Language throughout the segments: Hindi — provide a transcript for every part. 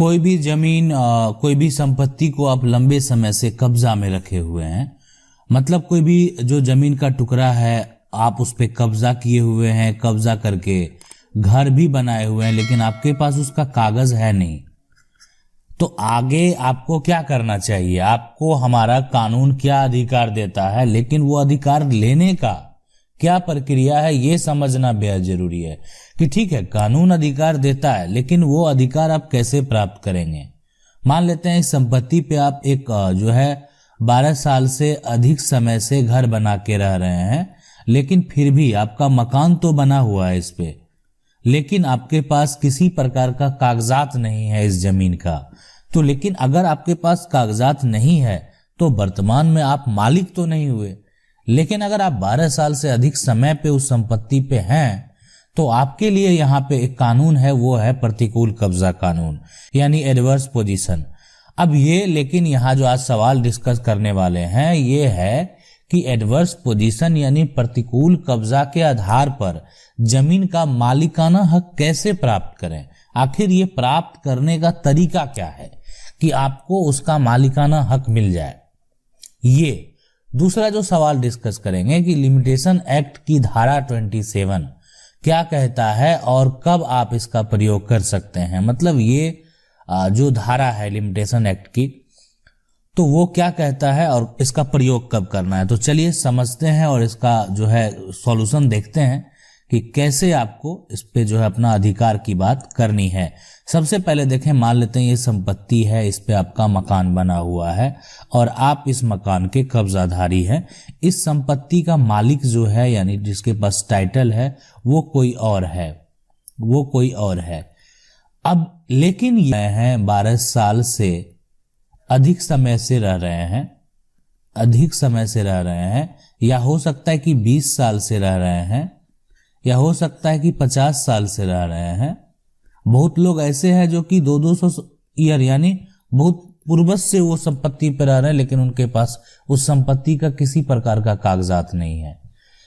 कोई भी जमीन कोई भी संपत्ति को आप लंबे समय से कब्जा में रखे हुए हैं, मतलब कोई भी जो जमीन का टुकड़ा है आप उस पे कब्जा किए हुए हैं, कब्जा करके घर भी बनाए हुए हैं, लेकिन आपके पास उसका कागज है नहीं, तो आगे आपको क्या करना चाहिए? आपको हमारा कानून क्या अधिकार देता है, लेकिन वो अधिकार लेने का क्या प्रक्रिया है ये समझना बेहद जरूरी है कि ठीक है, कानून अधिकार देता है, लेकिन वो अधिकार आप कैसे प्राप्त करेंगे। मान लेते हैं इस संपत्ति पे आप एक जो है 12 साल से अधिक समय से घर बना के रह रहे हैं, लेकिन फिर भी आपका मकान तो बना हुआ है इस पे, लेकिन आपके पास किसी प्रकार का कागजात नहीं है इस जमीन का। तो लेकिन अगर आपके पास कागजात नहीं है तो वर्तमान में आप मालिक तो नहीं हुए, लेकिन अगर आप 12 साल से अधिक समय पे उस संपत्ति पे हैं तो आपके लिए यहाँ पे एक कानून है, वो है प्रतिकूल कब्जा कानून, यानी एडवर्स पोजीशन। अब ये लेकिन यहाँ जो आज सवाल डिस्कस करने वाले हैं ये है कि एडवर्स पोजीशन यानी प्रतिकूल कब्जा के आधार पर जमीन का मालिकाना हक कैसे प्राप्त करें। आखिर ये प्राप्त करने का तरीका क्या है कि आपको उसका मालिकाना हक मिल जाए। ये दूसरा जो सवाल डिस्कस करेंगे कि लिमिटेशन एक्ट की धारा 27 क्या कहता है और कब आप इसका प्रयोग कर सकते हैं। मतलब ये जो धारा है लिमिटेशन एक्ट की, तो वो क्या कहता है और इसका प्रयोग कब करना है। तो चलिए समझते हैं और इसका जो है सॉल्यूशन देखते हैं कि कैसे आपको इस पे जो है अपना अधिकार की बात करनी है। सबसे पहले देखें, मान लेते हैं ये संपत्ति है, इस पे आपका मकान बना हुआ है और आप इस मकान के कब्जाधारी हैं। इस संपत्ति का मालिक जो है यानी जिसके पास टाइटल है वो कोई और है, वो कोई और है। अब लेकिन ये हैं 12 साल से अधिक समय से रह रहे हैं, अधिक समय से रह रहे हैं, या हो सकता है कि 20 साल से रह रहे हैं, या हो सकता है कि 50 साल से रह रहे हैं। बहुत लोग ऐसे हैं जो कि 200 ईयर यानी बहुत पूर्वज से वो संपत्ति पर रह रहे हैं, लेकिन उनके पास उस संपत्ति का किसी प्रकार का कागजात नहीं है।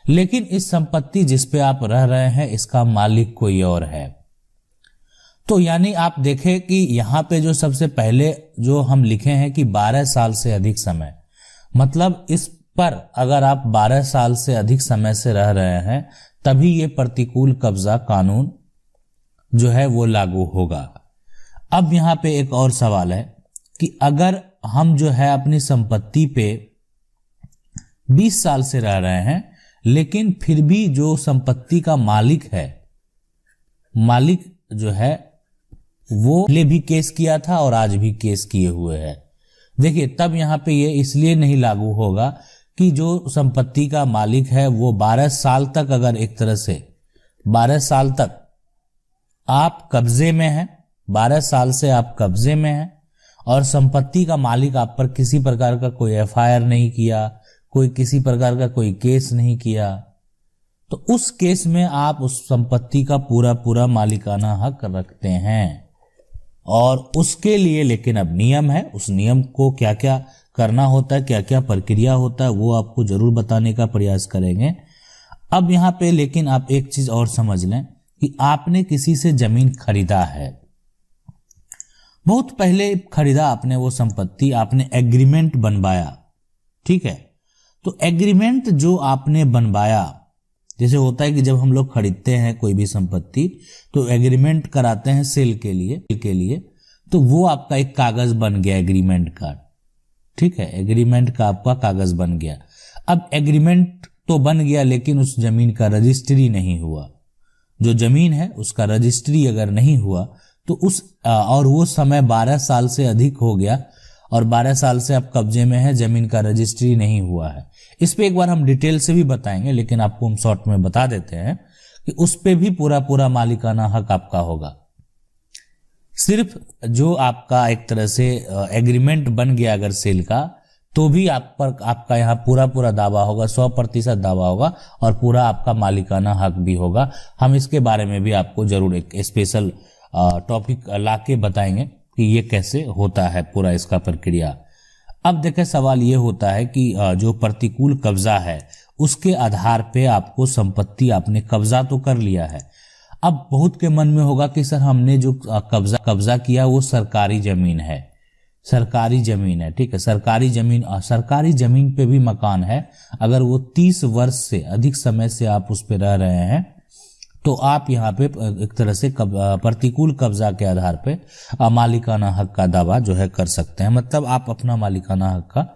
लेकिन इस संपत्ति जिस पे आप रह रहे हैं इसका मालिक कोई और है। तो यानी आप देखें कि यहाँ पे जो सबसे पहले जो हम लिखे हैं कि 12 साल से अधिक समय, मतलब इस पर अगर आप 12 साल से अधिक समय से रह रहे हैं तभी ये प्रतिकूल कब्जा कानून जो है वो लागू होगा। अब यहाँ पे एक और सवाल है कि अगर हम जो है अपनी संपत्ति पे 20 साल से रह रहे हैं, लेकिन फिर भी जो संपत्ति का मालिक है, मालिक जो है वो पहले भी केस किया था और आज भी केस किए हुए है। देखिए तब यहाँ पे ये इसलिए नहीं लागू होगा कि जो संपत्ति का मालिक है वो 12 साल तक, अगर एक तरह से 12 साल तक आप कब्जे में हैं, 12 साल से आप कब्जे में हैं और संपत्ति का मालिक आप पर किसी प्रकार का कोई एफआईआर नहीं किया, कोई किसी प्रकार का कोई केस नहीं किया, तो उस केस में आप उस संपत्ति का पूरा पूरा मालिकाना हक रखते हैं। और उसके लिए लेकिन अब नियम है, उस नियम को क्या क्या करना होता है, क्या क्या प्रक्रिया होता है, वो आपको जरूर बताने का प्रयास करेंगे। अब यहाँ पे लेकिन आप एक चीज और समझ लें कि आपने किसी से जमीन खरीदा है, बहुत पहले खरीदा आपने वो संपत्ति, आपने एग्रीमेंट बनवाया, ठीक है। तो एग्रीमेंट जो आपने बनवाया, जैसे होता है कि जब हम लोग खरीदते हैं कोई भी संपत्ति तो एग्रीमेंट कराते हैं सेल के लिए, तो वो आपका एक कागज बन गया एग्रीमेंट का, ठीक है, एग्रीमेंट का आपका कागज बन गया। अब एग्रीमेंट तो बन गया लेकिन उस जमीन का रजिस्ट्री नहीं हुआ। जो जमीन है उसका रजिस्ट्री अगर नहीं हुआ तो उस और वो समय 12 साल से अधिक हो गया और 12 साल से आप कब्जे में है, जमीन का रजिस्ट्री नहीं हुआ है। इस पे एक बार हम डिटेल से भी बताएंगे, लेकिन आपको हम शॉर्ट में बता देते हैं कि उस पे भी पूरा पूरा मालिकाना हक आपका होगा। सिर्फ जो आपका एक तरह से एग्रीमेंट बन गया अगर सेल का, तो भी आप पर आपका यहाँ पूरा पूरा दावा होगा, 100% दावा होगा और पूरा आपका मालिकाना हक भी होगा। हम इसके बारे में भी आपको जरूर एक स्पेशल टॉपिक लाके बताएंगे कि ये कैसे होता है पूरा इसका प्रक्रिया। अब देखें सवाल ये होता है कि जो प्रतिकूल कब्जा है उसके आधार पे आपको संपत्ति आपने कब्जा तो कर लिया है, अब बहुत के मन में होगा कि सर हमने जो कब्जा किया वो सरकारी जमीन है, सरकारी जमीन है, ठीक है, सरकारी जमीन पे भी मकान है, अगर वो 30 वर्ष से अधिक समय से आप उस पे रह रहे हैं तो आप यहाँ पे एक तरह से प्रतिकूल कब्जा के आधार पे मालिकाना हक का दावा जो है कर सकते हैं। मतलब आप अपना मालिकाना हक का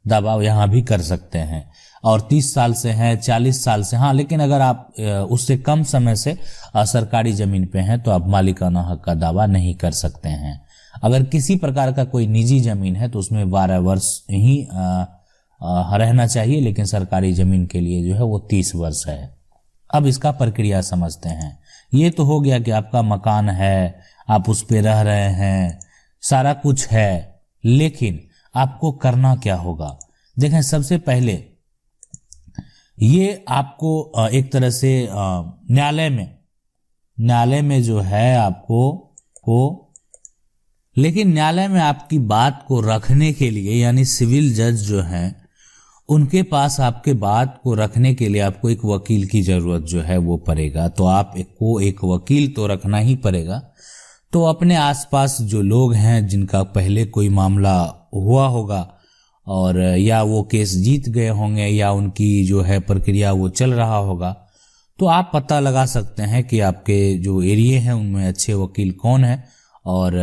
दावा यहाँ भी कर सकते हैं। और 30 साल से हैं, 40 साल से, हाँ, लेकिन अगर आप उससे कम समय से सरकारी जमीन पे हैं तो आप मालिकाना हक का दावा नहीं कर सकते हैं। अगर किसी प्रकार का कोई निजी जमीन है तो उसमें 12 वर्ष ही रहना चाहिए, लेकिन सरकारी जमीन के लिए जो है वो 30 वर्ष है। अब इसका प्रक्रिया समझते हैं। ये तो हो गया कि आपका मकान है, आप उस पे रह रहे हैं, सारा कुछ है, लेकिन आपको करना क्या होगा? देखें, सबसे पहले ये आपको एक तरह से न्यायालय में जो है लेकिन न्यायालय में आपकी बात को रखने के लिए, यानी सिविल जज जो हैं उनके पास आपके बात को रखने के लिए आपको एक वकील की जरूरत जो है वो पड़ेगा। तो आपको एक वकील तो रखना ही पड़ेगा। तो अपने आसपास जो लोग हैं जिनका पहले कोई मामला हुआ होगा और या वो केस जीत गए होंगे या उनकी जो है प्रक्रिया वो चल रहा होगा, तो आप पता लगा सकते हैं कि आपके जो एरिया हैं उनमें अच्छे वकील कौन है और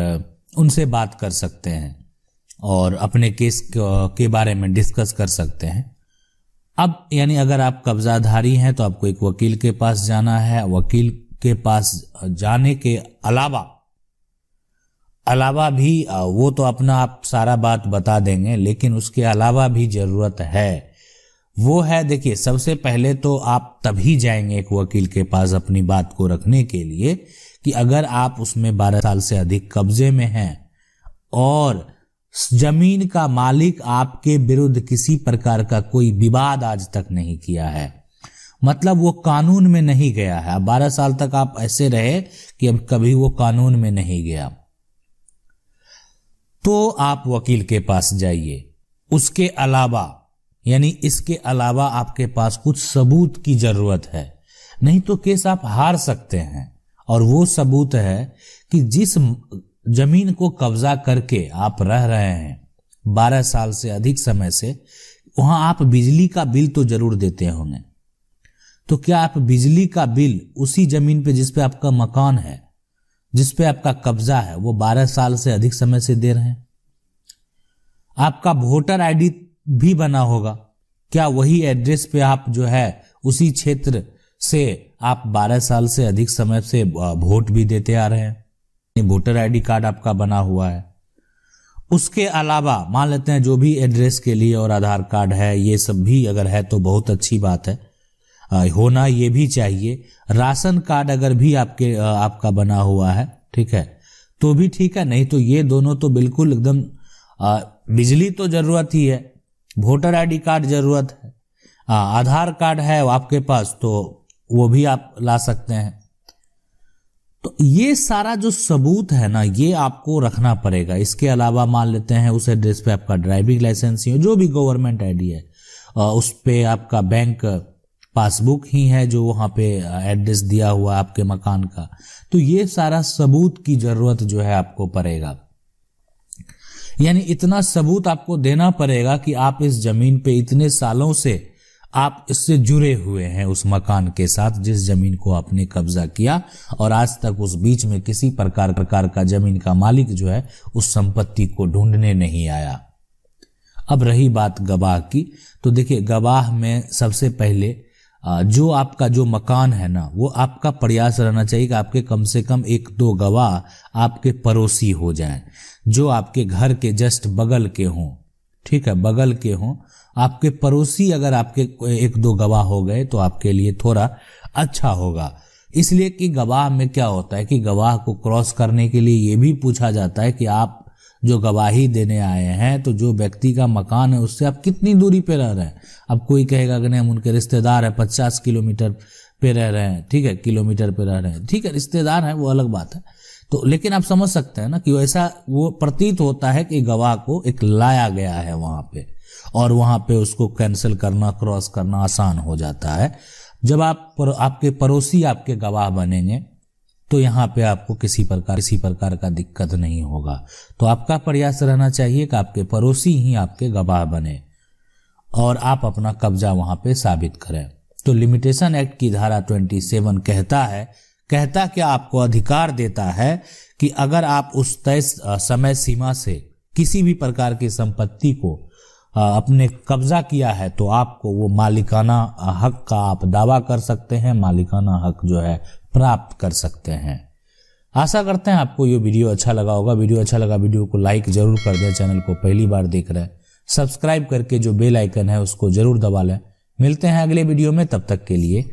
उनसे बात कर सकते हैं और अपने केस के बारे में डिस्कस कर सकते हैं। अब यानी अगर आप कब्जाधारी हैं तो आपको एक वकील के पास जाना है। वकील के पास जाने के अलावा भी वो तो अपना आप सारा बात बता देंगे, लेकिन उसके अलावा भी जरूरत है, वो है, देखिए, सबसे पहले तो आप तभी जाएंगे एक वकील के पास अपनी बात को रखने के लिए कि अगर आप उसमें 12 साल से अधिक कब्जे में हैं और जमीन का मालिक आपके विरुद्ध किसी प्रकार का कोई विवाद आज तक नहीं किया है, मतलब वो कानून में नहीं गया है। 12 साल तक आप ऐसे रहे कि अब कभी वो कानून में नहीं गया, तो आप वकील के पास जाइए। उसके अलावा, यानी इसके अलावा आपके पास कुछ सबूत की जरूरत है, नहीं तो केस आप हार सकते हैं। और वो सबूत है कि जिस जमीन को कब्जा करके आप रह रहे हैं 12 साल से अधिक समय से, वहां आप बिजली का बिल तो जरूर देते होंगे। तो क्या आप बिजली का बिल उसी जमीन पे जिस पे आपका मकान है, जिस पे आपका कब्जा है, वो 12 साल से अधिक समय से दे रहे हैं? आपका वोटर आईडी भी बना होगा, क्या वही एड्रेस पे आप जो है उसी क्षेत्र से आप 12 साल से अधिक समय से वोट भी देते आ रहे हैं? वोटर आईडी कार्ड आपका बना हुआ है। उसके अलावा मान लेते हैं जो भी एड्रेस के लिए और आधार कार्ड है, ये सब भी अगर है तो बहुत अच्छी बात है, होना ये भी चाहिए। राशन कार्ड अगर भी आपका बना हुआ है, ठीक है, तो भी ठीक है, नहीं तो ये दोनों तो बिल्कुल एकदम, बिजली तो जरूरत ही है, वोटर आईडी कार्ड जरूरत है, आधार कार्ड है आपके पास तो वो भी आप ला सकते हैं। तो ये सारा जो सबूत है ना, ये आपको रखना पड़ेगा। इसके अलावा मान लेते हैं उस एड्रेस पे आपका ड्राइविंग लाइसेंस ही हो, जो भी गवर्नमेंट आईडी है, उस पे आपका बैंक पासबुक ही है जो वहां पे एड्रेस दिया हुआ आपके मकान का, तो ये सारा सबूत की जरूरत जो है आपको पड़ेगा। यानी इतना सबूत आपको देना पड़ेगा कि आप इस जमीन पे इतने सालों से आप इससे जुड़े हुए हैं, उस मकान के साथ जिस जमीन को आपने कब्जा किया, और आज तक उस बीच में किसी प्रकार का जमीन का मालिक जो है उस संपत्ति को ढूंढने नहीं आया। अब रही बात गवाह की, तो देखिए, गवाह में सबसे पहले जो आपका जो मकान है ना, वो आपका प्रयास रहना चाहिए कि आपके कम से कम 1-2 गवाह आपके पड़ोसी हो जाएं, जो आपके घर के जस्ट बगल के हों, ठीक है, बगल के हों। आपके पड़ोसी अगर आपके 1-2 गवाह हो गए तो आपके लिए थोड़ा अच्छा होगा, इसलिए कि गवाह में क्या होता है कि गवाह को क्रॉस करने के लिए ये भी पूछा जाता है कि आप जो गवाही देने आए हैं तो जो व्यक्ति का मकान है उससे आप कितनी दूरी पे रह रहे हैं। अब कोई कहेगा कि नहीं, हम उनके रिश्तेदार हैं, 50 किलोमीटर पे रह रहे हैं, ठीक है, किलोमीटर पे रह रहे हैं, ठीक है, रिश्तेदार हैं, वो अलग बात है। तो लेकिन आप समझ सकते हैं ना कि ऐसा वो प्रतीत होता है कि गवाह को एक लाया गया है वहां पे, और वहां पे उसको कैंसिल करना, क्रॉस करना आसान हो जाता है। जब आपके पड़ोसी आपके गवाह बनेंगे तो यहाँ पे आपको किसी प्रकार का दिक्कत नहीं होगा। तो आपका प्रयास रहना चाहिए कि आपके पड़ोसी ही आपके गवाह बने और आप अपना कब्जा वहां पे साबित करें। तो लिमिटेशन एक्ट की धारा 27 कहता कि आपको अधिकार देता है कि अगर आप उस तय समय सीमा से किसी भी प्रकार की संपत्ति को अपने कब्जा किया है तो आपको वो मालिकाना हक का आप दावा कर सकते हैं, मालिकाना हक जो है प्राप्त कर सकते हैं। आशा करते हैं आपको ये वीडियो अच्छा लगा होगा। वीडियो अच्छा लगा वीडियो को लाइक जरूर कर दें। चैनल को पहली बार देख रहे हैं सब्सक्राइब करके जो बेल आइकन है उसको जरूर दबा लें। मिलते हैं अगले वीडियो में, तब तक के लिए